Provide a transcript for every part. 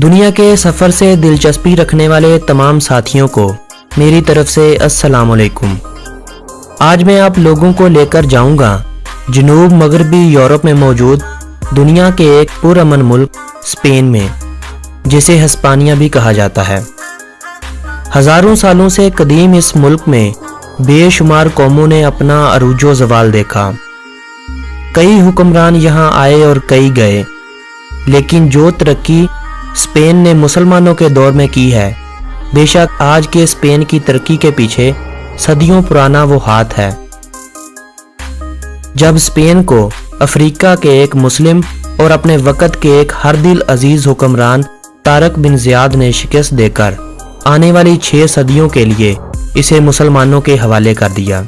दुनिया के सफ़र से दिलचस्पी रखने वाले तमाम साथियों को मेरी तरफ से अस्सलाम वालेकुम। आज मैं आप लोगों को लेकर जाऊंगा जनूब मगरबी यूरोप में मौजूद दुनिया के एक पुरअमन मुल्क स्पेन में, जिसे हिस्पानिया भी कहा जाता है। हज़ारों सालों से कदीम इस मुल्क में बेशुमार कौमों ने अपना अरूजो ज़वाल देखा। कई हुक्मरान यहाँ आए और कई गए, लेकिन जो तरक्की स्पेन ने मुसलमानों के दौर में की है, बेशक आज के स्पेन की तरक्की के पीछे सदियों पुराना वो हाथ है। जब स्पेन को अफ्रीका के एक मुस्लिम और अपने वक़्त के एक हर दिल अजीज हुक्मरान तारक बिन ज़ियाद ने शिकस्त देकर आने वाली 6 सदियों के लिए इसे मुसलमानों के हवाले कर दिया।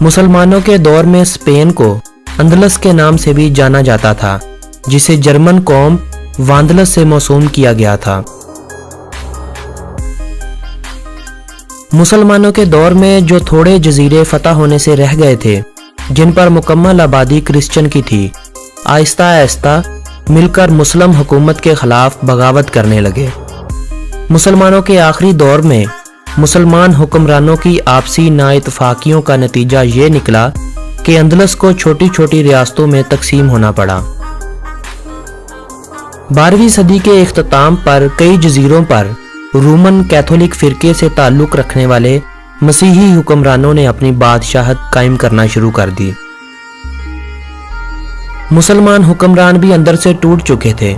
मुसलमानों के दौर में स्पेन को अंदलस के नाम से भी जाना जाता था, जिसे जर्मन कौम वांदलस से मौसूम किया गया था। मुसलमानों के दौर में जो थोड़े जजीरे फतह होने से रह गए थे, जिन पर मुकम्मल आबादी क्रिश्चियन की थी, आहिस्ता आहिस्ता मिलकर मुस्लिम हुकूमत के खिलाफ बगावत करने लगे। मुसलमानों के आखिरी दौर में मुसलमान हुक्मरानों की आपसी नाइतफाकियों का नतीजा ये निकला कि अंदलस को छोटी छोटी रियासतों में तकसीम होना पड़ा। 12वीं सदी के इख्तिताम पर कई जजीरों पर रोमन कैथोलिक फिरके से ताल्लुक़ रखने वाले मसीही हुक्मरानों ने अपनी बादशाहत कायम करना शुरू कर दी। मुसलमान हुक्मरान भी अंदर से टूट चुके थे।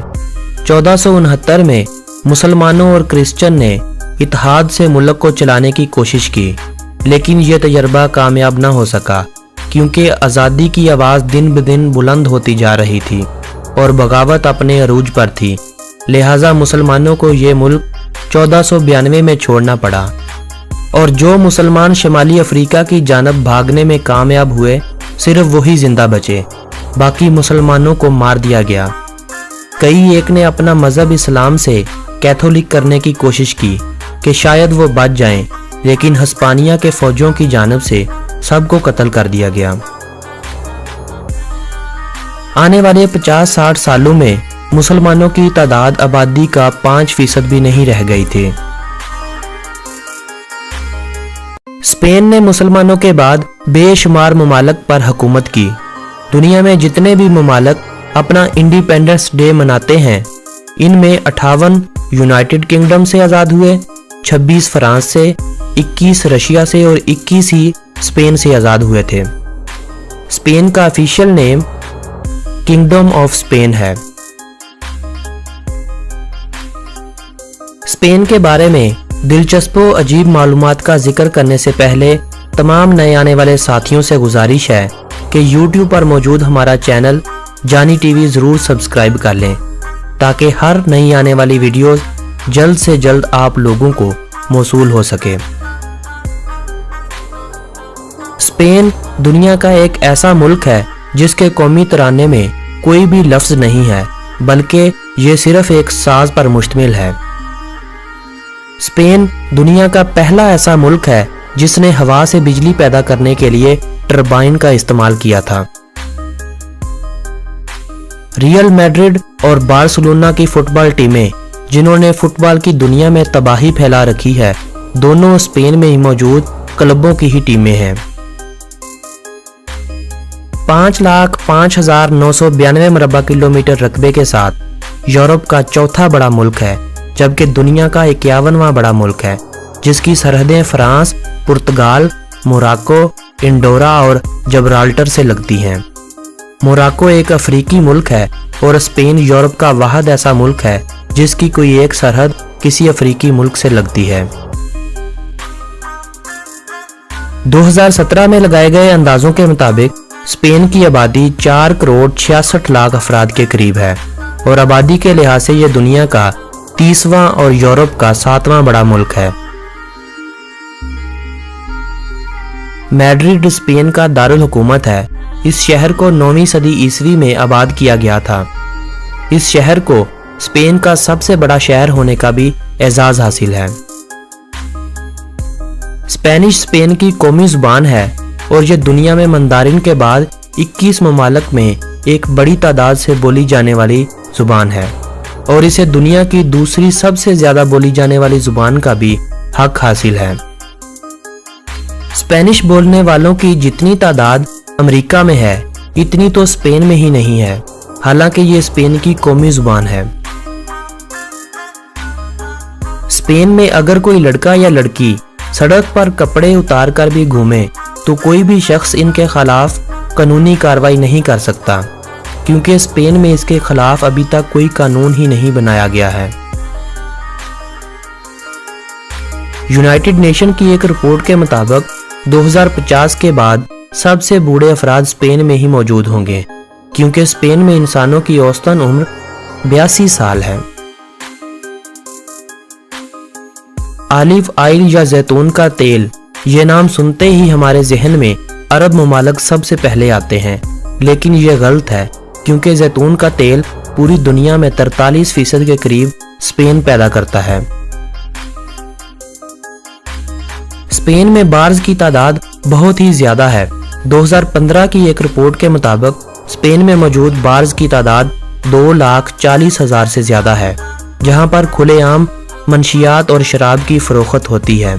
1469 में मुसलमानों और क्रिश्चियन ने इत्तेहाद से मुल्क को चलाने की कोशिश की, लेकिन यह तजर्बा कामयाब न हो सका, क्योंकि आज़ादी की आवाज़ दिन ब दिन बुलंद होती जा रही थी और बगावत अपने अरूज पर थी। लिहाजा मुसलमानों को ये मुल्क 1492 में छोड़ना पड़ा, और जो मुसलमान शुमाली अफ्रीका की जानब भागने में कामयाब हुए, सिर्फ वही जिंदा बचे, बाकी मुसलमानों को मार दिया गया। कई एक ने अपना मज़हब इस्लाम से कैथोलिक करने की कोशिश की कि शायद वो बच जाएं, लेकिन हिस्पानिया के फौजों की जानब से सबको कत्ल कर दिया गया। आने वाले 50-60 सालों में मुसलमानों की तादाद आबादी का 5% भी नहीं रह गई थी। स्पेन ने मुसलमानों के बाद बेशुमार ममालक पर हुकूमत की। दुनिया में जितने भी ममालक अपना इंडिपेंडेंस डे मनाते हैं, इनमें 58 यूनाइटेड किंगडम से आज़ाद हुए, 26 फ्रांस से, 21 रशिया से और 21 ही स्पेन से आज़ाद हुए थे। स्पेन का official name kingdom of Spain है। स्पेन के बारे में दिलचस्प व अजीब मालूमात का जिक्र करने से पहले तमाम नए आने वाले साथियों से गुजारिश है कि YouTube पर मौजूद हमारा चैनल जानी टीवी ज़रूर सब्सक्राइब कर लें, ताकि हर नई आने वाली वीडियोस जल्द से जल्द आप लोगों को मौसूल हो सके। स्पेन दुनिया का एक ऐसा मुल्क है जिसके कौमी तराने में कोई भी लफ्ज़ नहीं है, बल्कि ये सिर्फ एक साज पर मुश्तमिल है। स्पेन दुनिया का पहला ऐसा मुल्क है जिसने हवा से बिजली पैदा करने के लिए टरबाइन का इस्तेमाल किया था। रियल मैड्रिड और बार्सिलोना की फुटबॉल टीमें, जिन्होंने फुटबॉल की दुनिया में तबाही फैला रखी है, दोनों स्पेन में ही मौजूद क्लबों की ही टीमें हैं। 5,05,992 मुरब्बा किलोमीटर रकबे के साथ यूरोप का चौथा बड़ा मुल्क है, जबकि दुनिया का 51वां बड़ा मुल्क है, जिसकी सरहदें फ्रांस, पुर्तगाल, मोरक्को, इंडोरा और जबराल्टर से लगती हैं। मोरक्को एक अफ्रीकी मुल्क है और स्पेन यूरोप का वाहिद ऐसा मुल्क है जिसकी कोई एक सरहद किसी अफ्रीकी मुल्क से लगती है। 2017 में लगाए गए अंदाजों के मुताबिक स्पेन की आबादी 4,66,00,000 अफराद के करीब है और आबादी के लिहाज से यह दुनिया का 30वां और यूरोप का 7वां बड़ा मुल्क है। मैड्रिड स्पेन का दारुल हुकूमत है। इस शहर को 9वीं सदी ईस्वी में आबाद किया गया था। इस शहर को स्पेन का सबसे बड़ा शहर होने का भी एजाज हासिल है। स्पेनिश स्पेन की कौमी जुबान है और यह दुनिया में मंदारिन के बाद 21 ममालक में एक बड़ी तादाद से बोली जाने वाली जुबान है। और इसे दुनिया की दूसरी सबसे ज्यादा बोली जाने वाली जुबान का भी हक हासिल है। स्पेनिश बोलने वालों की जितनी तादाद अमेरिका में है इतनी तो स्पेन में ही नहीं है, हालांकि ये स्पेन की कौमी जुबान है। स्पेन में अगर कोई लड़का या लड़की सड़क पर कपड़े उतार कर भी घूमे तो कोई भी शख्स इनके खिलाफ कानूनी कार्रवाई नहीं कर सकता, क्योंकि स्पेन में इसके खिलाफ अभी तक कोई कानून ही नहीं बनाया गया है। यूनाइटेड नेशन की एक रिपोर्ट के मुताबिक 2050 के बाद सबसे बूढ़े अफराद स्पेन में ही मौजूद होंगे, क्योंकि स्पेन में इंसानों की औसतन उम्र 82 साल है। ऑलिव ऑयल या जैतून का तेल, ये नाम सुनते ही हमारे जहन में अरब ममालिक सबसे पहले आते हैं, लेकिन ये गलत है, क्योंकि जैतून का तेल पूरी दुनिया में 43% के करीब स्पेन पैदा करता है। स्पेन में बार्स की तादाद बहुत ही ज्यादा है। 2015 की एक रिपोर्ट के मुताबिक स्पेन में मौजूद बार्स की तादाद 2,40,000 से ज्यादा है, जहां पर खुलेआम मंशियात और शराब की फरोख्त होती है।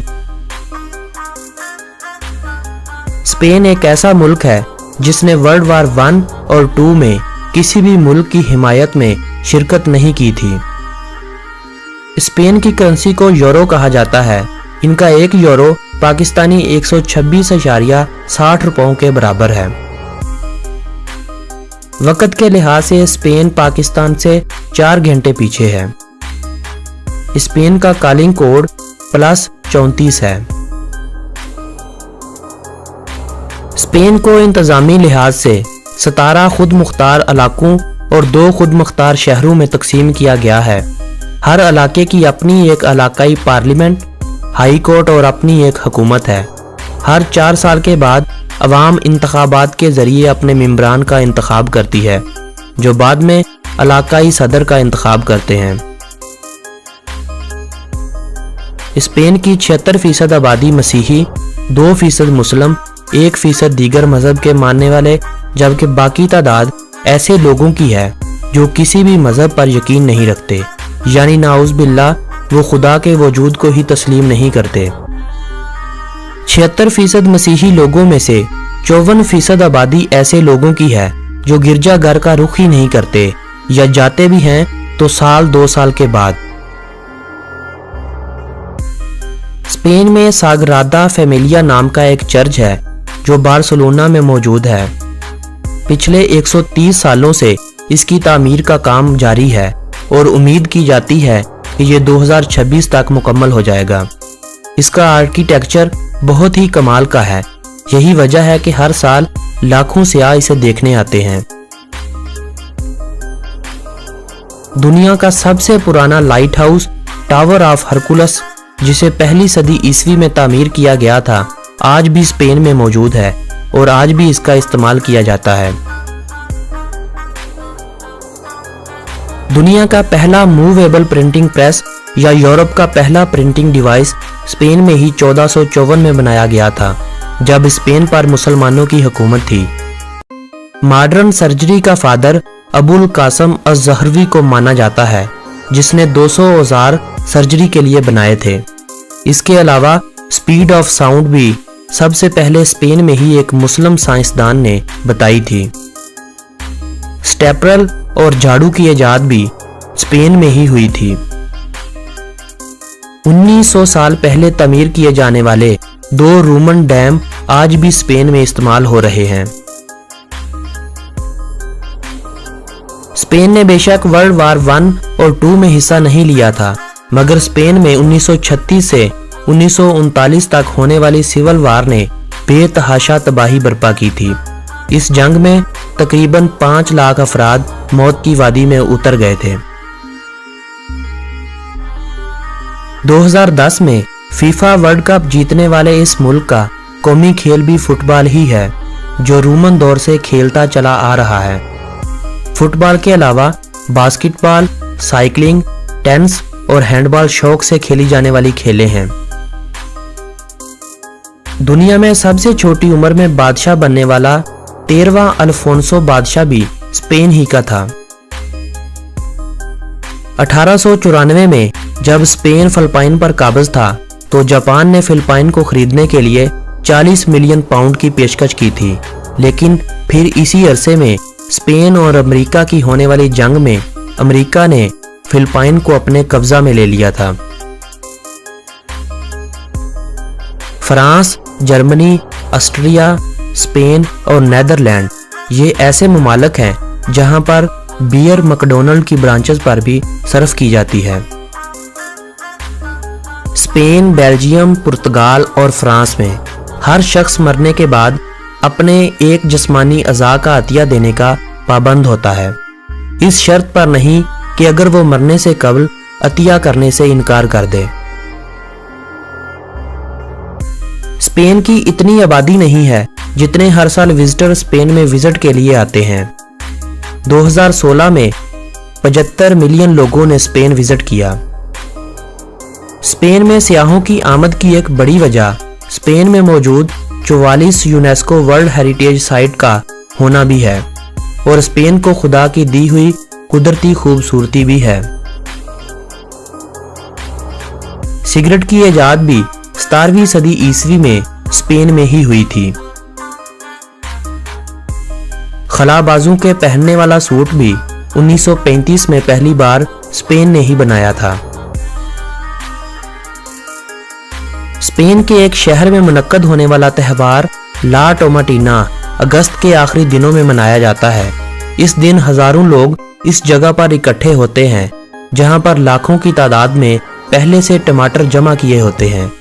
स्पेन एक ऐसा मुल्क है जिसने वर्ल्ड वार 1 और 2 में किसी भी मुल्क की हिमायत में शिरकत नहीं की थी। स्पेन की करेंसी को यूरो कहा जाता है। इनका 1 यूरो पाकिस्तानी 126.60 रुपयों के बराबर है। वक्त के लिहाज से स्पेन पाकिस्तान से 4 घंटे पीछे है। स्पेन का कॉलिंग कोड +34 है। स्पेन को इंतजामी लिहाज से 17 खुद मुख्तार इलाकों और 2 खुद मुख्तार शहरों में तकसीम किया गया है। हर इलाके की अपनी एक इलाकाई पार्लियामेंट, हाई कोर्ट और अपनी एक हुकूमत है। हर 4 साल के बाद अवाम इंतखाबात के जरिए अपने मेंबरान का इंतखाब करती है, जो बाद में इलाकाई सदर का इंतखाब करते हैं। स्पेन की 76% आबादी मसीही, 2% मुस्लिम, 1% दीगर मजहब के मानने वाले, जबकि बाकी तादाद ऐसे लोगों की है जो किसी भी मजहब पर यकीन नहीं रखते, यानी नाउज़ बिल्लाह वो खुदा के वजूद को ही तस्लीम नहीं करते। 76% मसीही लोगों में से 54% आबादी ऐसे लोगों की है जो गिरजाघर का रुख ही नहीं करते, या जाते भी हैं तो साल 2 साल के बाद। स्पेन में साग्रादा फैमिलिया नाम का एक चर्च है जो बार्सिलोना में मौजूद है। पिछले 130 सालों से इसकी तामीर का काम जारी है और उम्मीद की जाती है कि ये 2026 तक मुकम्मल हो जाएगा। इसका आर्किटेक्चर बहुत ही कमाल का है। यही वजह है कि हर साल लाखों सियाह इसे देखने आते हैं। दुनिया का सबसे पुराना light house tower of Hercules, जिसे पहली सदी ईस्वी में तामीर किया गया था, आज भी स्पेन में मौजूद है और आज भी इसका इस्तेमाल किया जाता है। दुनिया का पहला मूवेबल प्रिंटिंग प्रेस या यूरोप का पहला प्रिंटिंग डिवाइस स्पेन में ही 1454 में बनाया गया था, जब स्पेन पर मुसलमानों की हुकूमत थी। मॉडर्न सर्जरी का फादर अबुल कासम अज़हरवी को माना जाता है, जिसने 200 औजार सर्जरी के लिए बनाए थे। इसके अलावा स्पीड ऑफ साउंड भी सबसे पहले स्पेन में ही एक मुस्लिम साइंसदान ने बताई थी। स्टेपरल और झाड़ू की इजाद भी स्पेन में ही हुई थी। 1900 साल पहले तमीर किए जाने वाले 2 रोमन डैम आज भी स्पेन में इस्तेमाल हो रहे हैं। स्पेन ने बेशक वर्ल्ड वार 1 और 2 में हिस्सा नहीं लिया था, मगर स्पेन में 1936 से 1939 तक होने वाली सिविल वार ने बेतहाशा तबाही बर्पा की थी। इस जंग में तकरीबन 5 लाख अफराद मौत की वादी में उतर गए थे। 2010 में फीफा वर्ल्ड कप जीतने वाले इस मुल्क का कौमी खेल भी फुटबॉल ही है, जो रोमन दौर से खेलता चला आ रहा है। फुटबॉल के अलावा बास्केटबॉल, साइकिलिंग, टेनिस और हैंडबॉल शौक से खेली जाने वाली खेलें हैं। दुनिया में सबसे छोटी उम्र में बादशाह बनने वाला 13वां अल्फोंसो बादशाह भी स्पेन ही का था। 1894 में जब स्पेन फिलिपाइन पर काबिज था तो जापान ने फिलिपाइन को खरीदने के लिए 40 मिलियन पाउंड की पेशकश की थी, लेकिन फिर इसी अरसे में स्पेन और अमेरिका की होने वाली जंग में अमेरिका ने फिलिपाइन को अपने कब्जा में ले लिया था। फ्रांस, जर्मनी, ऑस्ट्रिया, स्पेन और नीदरलैंड ये ऐसे ममालिक हैं जहां पर बियर मैकडॉनल्ड की ब्रांचेस पर भी सर्व की जाती है। स्पेन, बेल्जियम, पुर्तगाल और फ्रांस में हर शख्स मरने के बाद अपने एक जिस्मानी अज़ा का अतिया देने का पाबंद होता है, इस शर्त पर नहीं कि अगर वो मरने से कबल अतिया करने से इनकार कर दे। स्पेन की इतनी आबादी नहीं है जितने हर साल विजिटर स्पेन में विजिट के लिए आते हैं। 2016 में 75 मिलियन लोगों ने स्पेन विजिट किया। स्पेन में सियाहों की आमद की एक बड़ी वजह स्पेन में मौजूद 44 यूनेस्को वर्ल्ड हेरिटेज साइट का होना भी है और स्पेन को खुदा की दी हुई कुदरती खूबसूरती भी है। सिगरेट की इजाद भी 17वीं सदी ईस्वी में स्पेन में ही हुई थी। खलाबाजों के पहनने वाला सूट भी 1935 में पहली बार स्पेन ने ही बनाया था। स्पेन के एक शहर में मुनक्कद होने वाला त्यौहार ला टोमाटीना अगस्त के आखिरी दिनों में मनाया जाता है। इस दिन हजारों लोग इस जगह पर इकट्ठे होते हैं जहां पर लाखों की तादाद में पहले से टमाटर जमा किए होते हैं।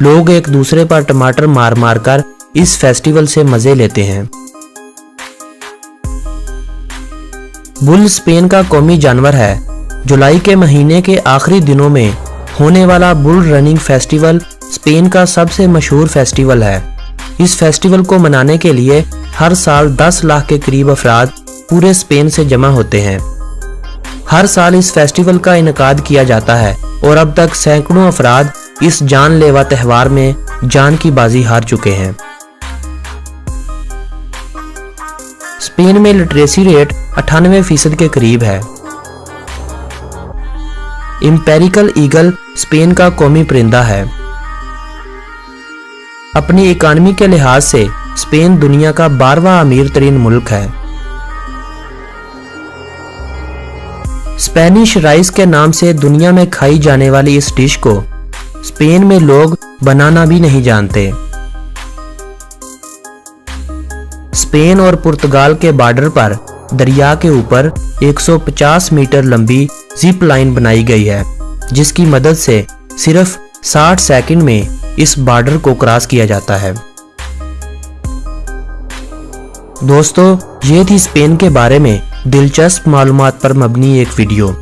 लोग एक दूसरे पर टमाटर मार मार कर इस फेस्टिवल से मजे लेते हैं। बुल स्पेन का कौमी जानवर है। जुलाई के महीने के आखिरी दिनों में होने वाला बुल रनिंग फेस्टिवल स्पेन का सबसे मशहूर फेस्टिवल है। इस फेस्टिवल को मनाने के लिए हर साल 10 लाख के करीब अफराद पूरे स्पेन से जमा होते हैं। हर साल इस फेस्टिवल का इनकाद किया जाता है और अब तक सैकड़ों अफराद इस जानलेवा त्यौहार में जान की बाजी हार चुके हैं। स्पेन में लिटरेसी रेट 98% के करीब है। इंपेरिकल ईगल स्पेन का कौमी परिंदा है। अपनी इकानमी के लिहाज से स्पेन दुनिया का 12वां अमीर तरीन मुल्क है। स्पेनिश राइस के नाम से दुनिया में खाई जाने वाली इस डिश को स्पेन में लोग बनाना भी नहीं जानते। स्पेन और पुर्तगाल के बॉर्डर पर दरिया के ऊपर 150 मीटर लंबी जिप लाइन बनाई गई है, जिसकी मदद से सिर्फ 60 सेकंड में इस बॉर्डर को क्रॉस किया जाता है। दोस्तों, ये थी स्पेन के बारे में दिलचस्प मालूमात पर मबनी एक वीडियो।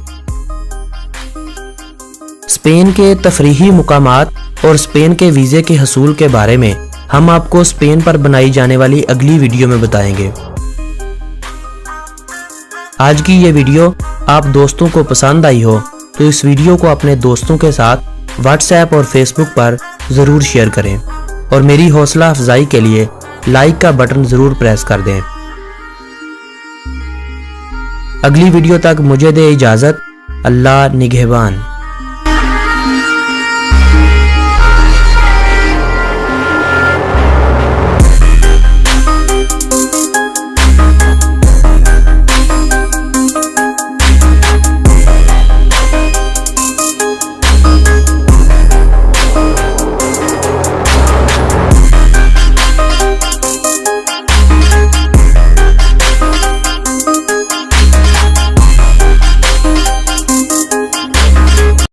स्पेन के तफरीही मुकामात और स्पेन के वीज़े के हसूल के बारे में हम आपको स्पेन पर बनाई जाने वाली अगली वीडियो में बताएंगे। आज की ये वीडियो आप दोस्तों को पसंद आई हो तो इस वीडियो को अपने दोस्तों के साथ व्हाट्सएप और फेसबुक पर ज़रूर शेयर करें और मेरी हौसला अफजाई के लिए लाइक का बटन ज़रूर प्रेस कर दें। अगली वीडियो तक मुझे दे इजाज़त। अल्लाह निगहबान।